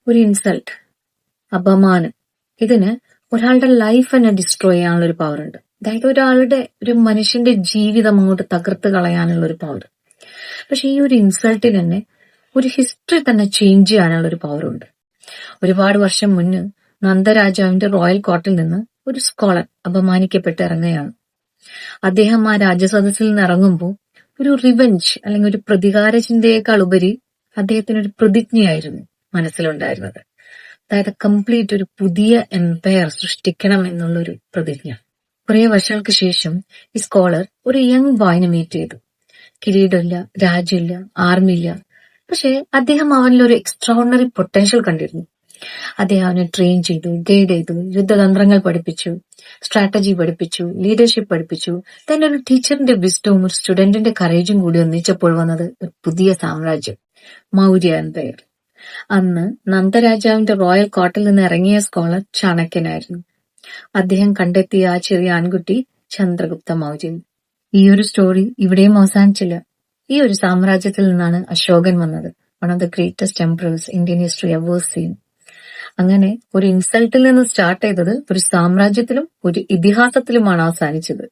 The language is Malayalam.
ഒരു ഇൻസൾട്ട്, അപമാനം, ഇതിന് ഒരാളുടെ ലൈഫ് തന്നെ ഡിസ്ട്രോയ് ചെയ്യാനുള്ള ഒരു പവർ ഉണ്ട്. അതായത് ഒരു മനുഷ്യന്റെ ജീവിതം അങ്ങോട്ട് തകർത്ത് കളയാനുള്ള ഒരു പവർ. പക്ഷെ ഈ ഒരു ഇൻസൾട്ടിന് തന്നെ ഒരു ഹിസ്റ്ററി തന്നെ ചേഞ്ച് ചെയ്യാനുള്ള ഒരു പവർ ഉണ്ട്. ഒരുപാട് വർഷം മുന്ന് നന്ദരാജാവിന്റെ റോയൽ കോർട്ടിൽ നിന്ന് ഒരു സ്കോളർ അപമാനിക്കപ്പെട്ട് ഇറങ്ങുകയാണ്. അദ്ദേഹം ആ രാജസദസ്സിൽ നിന്ന് ഇറങ്ങുമ്പോൾ ഒരു റിവെഞ്ച് അല്ലെങ്കിൽ ഒരു പ്രതികാര ചിന്തയേക്കാൾ ഉപരി അദ്ദേഹത്തിന് ഒരു പ്രതിജ്ഞയായിരുന്നു മനസ്സിലുണ്ടായിരുന്നത്. അതായത് കംപ്ലീറ്റ് ഒരു പുതിയ എംപയർ സൃഷ്ടിക്കണം എന്നുള്ളൊരു പ്രതിജ്ഞ. കുറെ വർഷങ്ങൾക്ക് ശേഷം ഈ സ്കോളർ ഒരു യങ് ബോയിനെ മീറ്റ് ചെയ്തു. കിരീടമില്ല, രാജ്യമില്ല, ആർമിയില്ല. പക്ഷെ അദ്ദേഹം അവനിൽ ഒരു എക്സ്ട്രാordinary പൊട്ടൻഷ്യൽ കണ്ടിരുന്നു. അദ്ദേഹം അവനെ ട്രെയിൻ ചെയ്തു, ഗൈഡ് ചെയ്തു, യുദ്ധതന്ത്രങ്ങൾ പഠിപ്പിച്ചു, സ്ട്രാറ്റജി പഠിപ്പിച്ചു, ലീഡർഷിപ്പ് പഠിപ്പിച്ചു. തന്നെ ഒരു ടീച്ചറിന്റെ വിസ്ഡവും ഒരു സ്റ്റുഡന്റിന്റെ കറേജും കൂടി ഒന്നിച്ചപ്പോൾ വന്നത് ഒരു പുതിയ സാമ്രാജ്യം, മൗര്യ എംപയർ. അന്ന് നന്ദരാജാവിന്റെ റോയൽ കോർട്ടിൽ നിന്ന് ഇറങ്ങിയ സ്കോളർ ചാണക്യനായിരുന്നു. അദ്ദേഹം കണ്ടെത്തിയ ആ ചെറിയ ആൺകുട്ടി ചന്ദ്രഗുപ്ത മൗര്യൻ. ഈ ഒരു സ്റ്റോറി ഇവിടെയും അവസാനിച്ചില്ല. ഈ ഒരു സാമ്രാജ്യത്തിൽ നിന്നാണ് അശോകൻ വന്നത്. One of the greatest emperors Indian history ever seen. അങ്ങനെ ഒരു ഇൻസൾട്ടിൽ നിന്ന് സ്റ്റാർട്ട് ചെയ്തത് ഒരു സാമ്രാജ്യത്തിലും ഒരു ഇതിഹാസത്തിലുമാണ് അവസാനിച്ചത്.